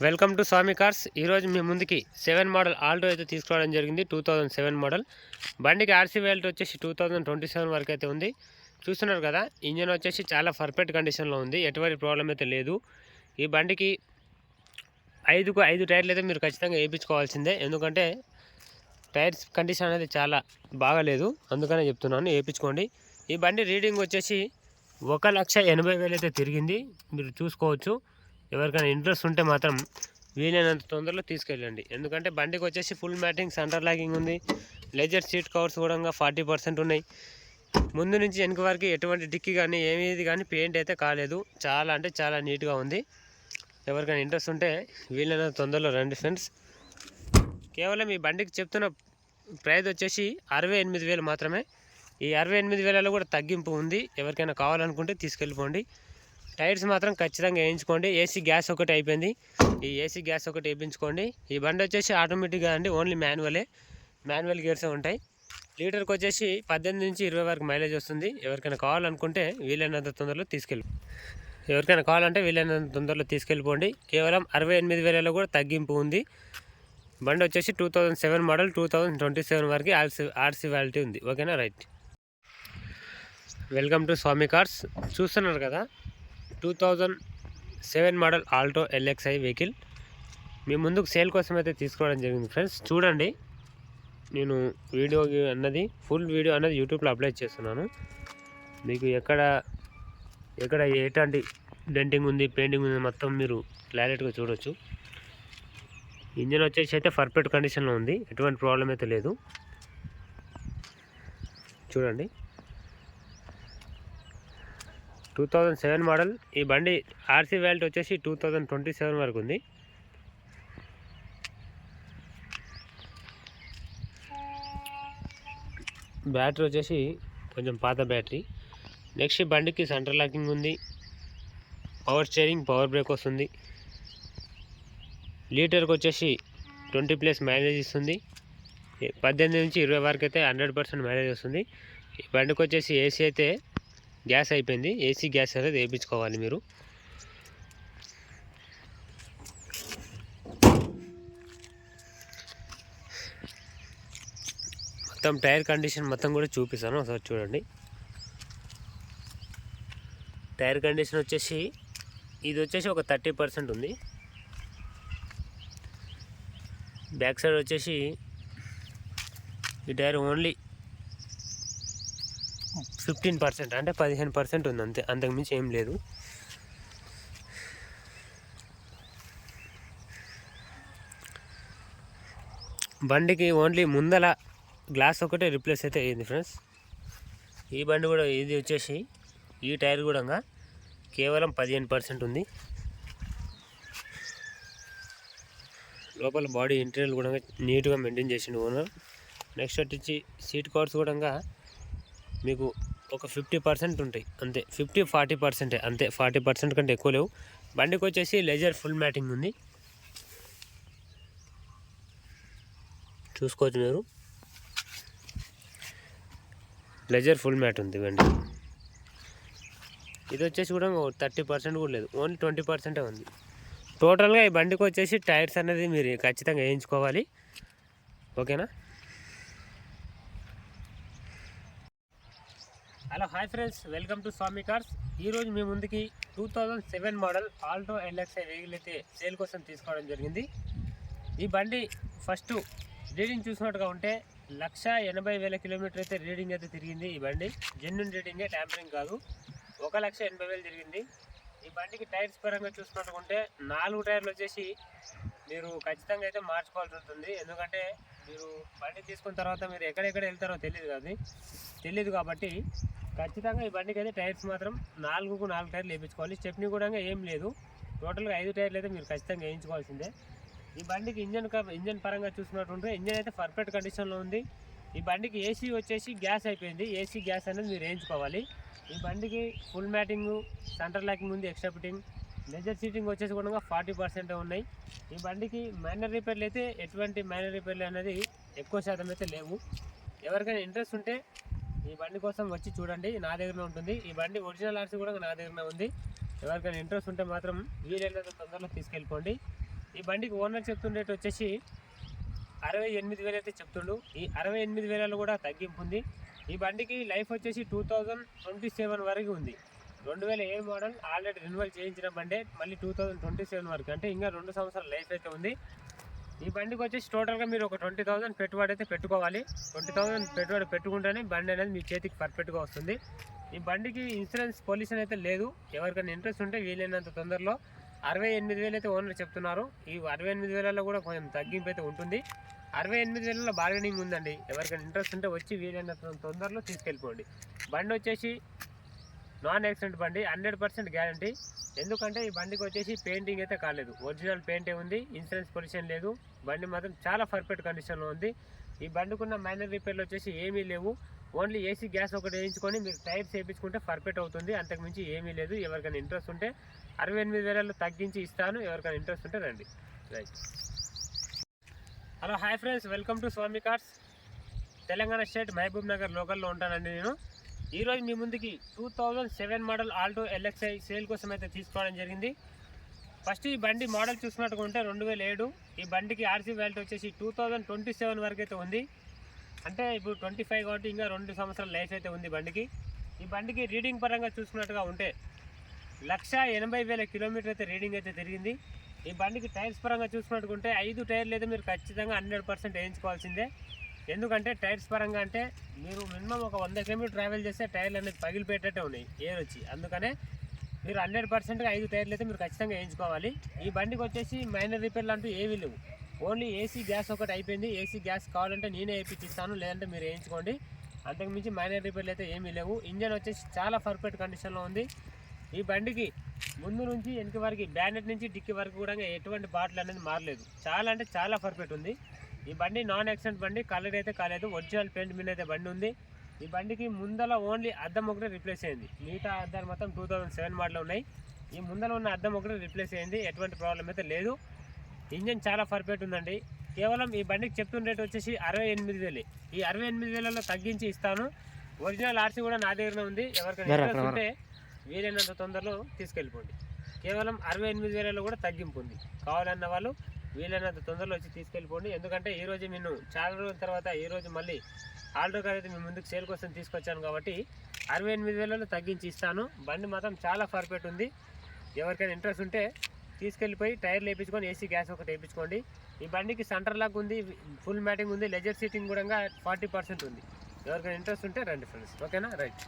Welcome to Swami cars. ఈరోజు మీ ముందుకి 7 మోడల్ ఆల్టో అయితే తీసుకోవడం జరిగింది. 2007 మోడల్ బండికి ఆర్సీ వాల్యూట్ వచ్చేసి 2027 వరకు అయితే ఉంది. చూస్తున్నారు కదా, ఇంజన్ వచ్చేసి చాలా పర్ఫెక్ట్ కండిషన్లో ఉంది, ఎటువంటి ప్రాబ్లం అయితే లేదు. ఈ బండికి 5 టైర్లు అయితే మీరు ఖచ్చితంగా వేయించుకోవాల్సిందే, ఎందుకంటే టైర్స్ కండిషన్ అనేది చాలా బాగాలేదు, అందుకనే చెప్తున్నాను వేయించుకోండి. ఈ బండి రీడింగ్ వచ్చేసి 1,80,000 అయితే తిరిగింది, మీరు చూసుకోవచ్చు. ఎవరికైనా ఇంట్రెస్ట్ ఉంటే మాత్రం వీలైనంత తొందరలో తీసుకెళ్ళండి, ఎందుకంటే బండికి వచ్చేసి ఫుల్ మ్యాటింగ్, సెంటర్ లాకింగ్ ఉంది, లెజర్ సీట్ కవర్స్ కూడా 40% ఉన్నాయి. ముందు నుంచి వెనక వరకు ఎటువంటి డిక్కీ కానీ ఏమేది కానీ పెయింట్ అయితే కాలేదు, చాలా అంటే చాలా నీట్గా ఉంది. ఎవరికైనా ఇంట్రెస్ట్ ఉంటే వీలైనంత తొందరలో రండి ఫ్రెండ్స్. కేవలం ఈ బండికి చెప్తున్న ప్రైస్ వచ్చేసి 68,000 మాత్రమే. ఈ 68,000లో కూడా తగ్గింపు ఉంది, ఎవరికైనా కావాలనుకుంటే తీసుకెళ్ళిపోండి. టైర్స్ మాత్రం ఖచ్చితంగా వేయించుకోండి. ఏసీ గ్యాస్ ఒకటి అయిపోయింది, ఈ ఏసీ గ్యాస్ ఒకటి వేయించుకోండి. ఈ బండి వచ్చేసి ఆటోమేటిక్గా అండి, ఓన్లీ మాన్యువల్ గేర్సే ఉంటాయి. లీటర్కి వచ్చేసి 18 నుంచి 20 వరకు మైలేజ్ వస్తుంది. ఎవరికైనా కావాలంటే వీలైనంత తొందరలో తీసుకెళ్ళిపోండి. కేవలం 68,000లో కూడా తగ్గింపు ఉంది. బండి వచ్చేసి 2007 మోడల్, 2027 వరకు ఆర్సీ వాలిటీ ఉంది. ఓకేనా, right. Welcome to Swami cars. చూస్తున్నారు కదా, 2007 మోడల్ ఆల్టో LXi వెహికల్ మీ ముందుకు సేల్ కోసం అయితే తీసుకోవడం జరిగింది ఫ్రెండ్స్. చూడండి, నేను వీడియో అన్నది ఫుల్ వీడియో అన్నది యూట్యూబ్లో అప్లోడ్ చేస్తున్నాను. మీకు ఎక్కడ ఎటువంటి డెంటింగ్ ఉంది, పెయింటింగ్ ఉంది, మొత్తం మీరు క్లారిటీగా చూడొచ్చు. ఇంజన్ వచ్చేసి అయితే పర్ఫెక్ట్ కండిషన్లో ఉంది, ఎటువంటి ప్రాబ్లం అయితే లేదు. చూడండి, 2007 మోడల్. ఈ బండి ఆర్సీ వాల్యూట్ వచ్చేసి 2027 వరకు ఉంది. బ్యాటరీ వచ్చేసి కొంచెం పాత బ్యాటరీ. నెక్స్ట్ ఈ బండికి సెంటర్ లాకింగ్ ఉంది, పవర్ స్టీరింగ్, పవర్ బ్రేక్ వస్తుంది. లీటర్కి వచ్చేసి 20+ మైలేజ్ ఇస్తుంది. 18 నుంచి 20 వరకు అయితే 100% మైలేజ్ వస్తుంది. ఈ బండికి వచ్చేసి ఏసీ అయితే గ్యాస్ అయిపోయింది, ఏసీ గ్యాస్ అనేది వేయించుకోవాలి మీరు. మొత్తం టైర్ కండిషన్ మొత్తం కూడా చూపిస్తాను, ఒకసారి చూడండి. టైర్ కండిషన్ వచ్చేసి ఇది వచ్చేసి ఒక 30% ఉంది. బ్యాక్ సైడ్ వచ్చేసి ఈ టైర్ ఓన్లీ 15% అంటే 15% ఉంది, అంతే, అంతకుమించి ఏం లేదు. బండికి ఓన్లీ ముందల గ్లాస్ ఒకటే రిప్లేస్ అయితే అయ్యింది ఫ్రెండ్స్. ఈ బండి కూడా ఇది వచ్చేసి ఈ టైర్ కూడా కేవలం 15% ఉంది. లోపల బాడీ ఇంటీరియర్ కూడా నీట్గా మెయింటైన్ చేసిండు ఓనర్. నెక్స్ట్ వచ్చి సీట్ కవర్స్ కూడా మీకు ఒక 50% ఉంటాయి, అంతే. 50-40% అంతే, 40% కంటే ఎక్కువ లేవు. బండికి వచ్చేసి లెజర్ ఫుల్ మ్యాటింగ్ ఉంది, చూసుకోవచ్చు మీరు. లెజర్ ఫుల్ మ్యాట్ ఉంది బండి. ఇది వచ్చేసి కూడా 30% కూడా లేదు, ఓన్లీ 20% ఉంది. టోటల్గా ఈ బండికి వచ్చేసి టైర్స్ అనేది మీరు ఖచ్చితంగా వేయించుకోవాలి. ఓకేనా. Hello, hi friends, welcome to Swami cars. ఈరోజు మీ ముందుకి 2007 మోడల్ ఆల్టో LXi వెహికల్ అయితే సేల్ కోసం తీసుకోవడం జరిగింది. ఈ బండి ఫస్ట్ రీడింగ్ చూసినట్టుగా ఉంటే 1,80,000 కిలోమీటర్ అయితే రీడింగ్ అయితే తిరిగింది. ఈ బండి జెన్యున్ రీడింగే, ట్యాంపరింగ్ కాదు. 1,80,000 తిరిగింది. ఈ బండికి టైర్స్ పరంగా చూసినట్టుగా ఉంటే 4 టైర్లు వచ్చేసి మీరు ఖచ్చితంగా అయితే మార్చుకోవాల్సి ఉంటుంది, ఎందుకంటే మీరు బండి తీసుకున్న తర్వాత మీరు ఎక్కడెక్కడ వెళ్తారో తెలియదు కాబట్టి ఖచ్చితంగా ఈ బండికి అయితే టైర్స్ మాత్రం 4 టైర్లు వేయించుకోవాలి. స్టెప్నీ కూడా ఏం లేదు, టోటల్గా 5 టైర్లు అయితే మీరు ఖచ్చితంగా వేయించుకోవాల్సిందే. ఈ బండికి ఇంజన్ పరంగా చూసుకున్నట్టుంటే ఇంజన్ అయితే పర్ఫెక్ట్ కండిషన్లో ఉంది. ఈ బండికి ఏసీ వచ్చేసి గ్యాస్ అయిపోయింది, ఏసీ గ్యాస్ అనేది మీరు వేయించుకోవాలి. ఈ బండికి ఫుల్ మ్యాటింగ్, సెంటర్ లాకింగ్ ఉంది, ఎక్స్ట్రా ఫిట్టింగ్, లెజర్ సీటింగ్ వచ్చేసి కూడా 40% ఉన్నాయి. ఈ బండికి మైనర్ రిపేర్లు అయితే ఎటువంటి మైనర్ రిపేర్లు అనేది ఎక్కువ శాతం అయితే లేవు. ఎవరికైనా ఇంట్రెస్ట్ ఉంటే ఈ బండి కోసం వచ్చి చూడండి, నా దగ్గరనే ఉంటుంది. ఈ బండి ఒరిజినల్ ఆర్సీ కూడా నా దగ్గరనే ఉంది. ఎవరికైనా ఇంట్రెస్ట్ ఉంటే మాత్రం వీలైనంత తొందరలో తీసుకెళ్ళిపోండి. ఈ బండికి ఓనర్ చెప్తున్న రేట్ వచ్చేసి 68,000 అయితే చెప్తుండు. ఈ 68,000 కూడా తగ్గింపు ఉంది. ఈ బండికి లైఫ్ వచ్చేసి 2027 వరకు ఉంది. 2007 మోడల్ ఆల్రెడీ రెన్యువల్ చేయించిన బండి, మళ్ళీ 2027 వరకు, అంటే ఇంకా 2 సంవత్సరాల లైఫ్ అయితే ఉంది. ఈ బండికి వచ్చేసి టోటల్గా మీరు ఒక 20,000 పెట్టుబడి అయితే పెట్టుకోవాలి. 20,000 పెట్టుబడి పెట్టుకుంటేనే బండి అనేది మీ చేతికి పర్ఫెక్ట్గా వస్తుంది. ఈ బండికి ఇన్సూరెన్స్ పొల్యూషన్ అయితే లేదు. ఎవరికైనా ఇంట్రెస్ట్ ఉంటే వీలైనంత తొందరలో 68,000 అయితే ఓనర్ చెప్తున్నారు. ఈ 68,000 కూడా కొంచెం తగ్గింపు అయితే ఉంటుంది. 68,000 బార్గెనింగ్ ఉందండి. ఎవరికైనా ఇంట్రెస్ట్ ఉంటే వచ్చి వీలైనంత తొందరలో తీసుకెళ్ళిపోండి. బండి వచ్చేసి నాన్ యాక్సిడెంట్ బండి, 100% గ్యారంటీ. ఎందుకంటే ఈ బండికి వచ్చేసి పెయింటింగ్ అయితే కాలేదు, ఒరిజినల్ పెయింటే ఉంది. ఇన్సూరెన్స్ పొల్యూషన్ లేదు. బండి మాత్రం చాలా పర్ఫెక్ట్ కండిషన్లో ఉంది. ఈ బండికి ఉన్న మైనర్ రిపేర్లు వచ్చేసి ఏమీ లేవు. ఓన్లీ ఏసీ గ్యాస్ ఒకటి వేయించుకొని మీరు టైర్స్ వేయించుకుంటే పర్ఫెక్ట్ అవుతుంది. అంతకుమించి ఏమీ లేదు. ఎవరికైనా ఇంట్రెస్ట్ ఉంటే 68,000 తగ్గించి ఇస్తాను. ఎవరికైనా ఇంట్రెస్ట్ ఉంటే రండి. Right. Hello, hi friends, welcome to Swami cars. Telangana state Mahabubnagar లోకల్లో ఉంటానండి నేను. ఈరోజు మీ ముందుకి 2007 మోడల్ ఆల్టో LXi సేల్ కోసం అయితే తీసుకోవడం జరిగింది. ఫస్ట్ ఈ బండి మోడల్ చూసుకున్నట్టుగా ఉంటే 2007. ఈ బండికి ఆర్సీ వ్యాలిటీ వచ్చేసి 2027 వరకు అయితే ఉంది. అంటే ఇప్పుడు 25 కాబట్టి ఇంకా 2 సంవత్సరాల లైఫ్ అయితే ఉంది బండికి. ఈ బండికి రీడింగ్ పరంగా చూసుకున్నట్టుగా ఉంటే 1,80,000 కిలోమీటర్ అయితే రీడింగ్ అయితే తిరిగింది. ఈ బండికి టైర్స్ పరంగా చూసుకున్నట్టుకుంటే 5 టైర్లు అయితే మీరు ఖచ్చితంగా 100% వేయించుకోవాల్సిందే. ఎందుకంటే టైర్స్ పరంగా అంటే మీరు మినిమం ఒక 100 కిలోమీటర్ ట్రావెల్ చేస్తే టైర్లు అనేది పగిలిపెట్టేటే ఉన్నాయి ఎయిర్ వచ్చి. అందుకనే మీరు 100%గా 5 టైర్లు అయితే మీరు ఖచ్చితంగా వేయించుకోవాలి. ఈ బండికి వచ్చేసి మైనర్ రిపేర్లు అంటూ ఏవీ లేవు. ఓన్లీ ఏసీ గ్యాస్ ఒకటి అయిపోయింది. ఏసీ గ్యాస్ కావాలంటే నేనే వేయించిస్తాను, లేదంటే మీరు వేయించుకోండి. అంతకుమించి మైనర్ రిపేర్లు అయితే ఏమీ లేవు. ఇంజన్ వచ్చేసి చాలా పర్ఫెక్ట్ కండిషన్లో ఉంది. ఈ బండికి ముందు నుంచి వెనక వరకు, బ్యానెట్ నుంచి డిక్కి వరకు కూడా ఎటువంటి బాటిల్ అనేది మారలేదు. చాలా అంటే చాలా పర్ఫెక్ట్ ఉంది. ఈ బండి నాన్ యాక్సిడెంట్ బండి, కలర్ అయితే కాలేదు, ఒరిజినల్ పెయింట్ మీద అయితే బండి ఉంది. ఈ బండికి ముందల ఓన్లీ అద్దం ఒకటి రిప్లేస్ అయింది. మిగతా అద్దాలు మొత్తం 2007 మోడల్ ఉన్నాయి. ఈ ముందర ఉన్న అద్దం ఒకటి రిప్లేస్ అయింది. ఎటువంటి ప్రాబ్లం అయితే లేదు. ఇంజన్ చాలా పర్ఫెక్ట్ ఉందండి. కేవలం ఈ బండికి చెప్తున్న రేట్ వచ్చేసి 68,000. ఈ 68,000 తగ్గించి ఇస్తాను. ఒరిజినల్ ఆర్సీ కూడా నా దగ్గరనే ఉంది. ఎవరికైనా ఇంట్రెస్ట్ ఉంటే వీలైనంత తొందరలో తీసుకెళ్ళిపోండి. కేవలం 68,000 కూడా తగ్గింపు ఉంది. కావాలన్న వాళ్ళు వీలైనంత తొందరలో వచ్చి తీసుకెళ్ళిపోండి. ఎందుకంటే ఈరోజు నేను చాలా రోజుల తర్వాత ఈరోజు మళ్ళీ ఆల్టో కార్ అయితే మీ ముందుకు సేల్ కోసం తీసుకొచ్చాను కాబట్టి 68,000 తగ్గించి ఇస్తాను. బండి మాత్రం చాలా పర్ఫెక్ట్ ఉంది. ఎవరికైనా ఇంట్రెస్ట్ ఉంటే తీసుకెళ్ళిపోయి టైర్లు వేయించుకొని ఏసీ గ్యాస్ ఒకటి వేయించుకోండి. ఈ బండికి సెంటర్ లాక్ ఉంది, ఫుల్ మ్యాటింగ్ ఉంది, లెజర్ సీటింగ్ కూడా 40% ఉంది. ఎవరికైనా ఇంట్రెస్ట్ ఉంటే రండి ఫ్రెండ్స్. ఓకేనా? రైట్.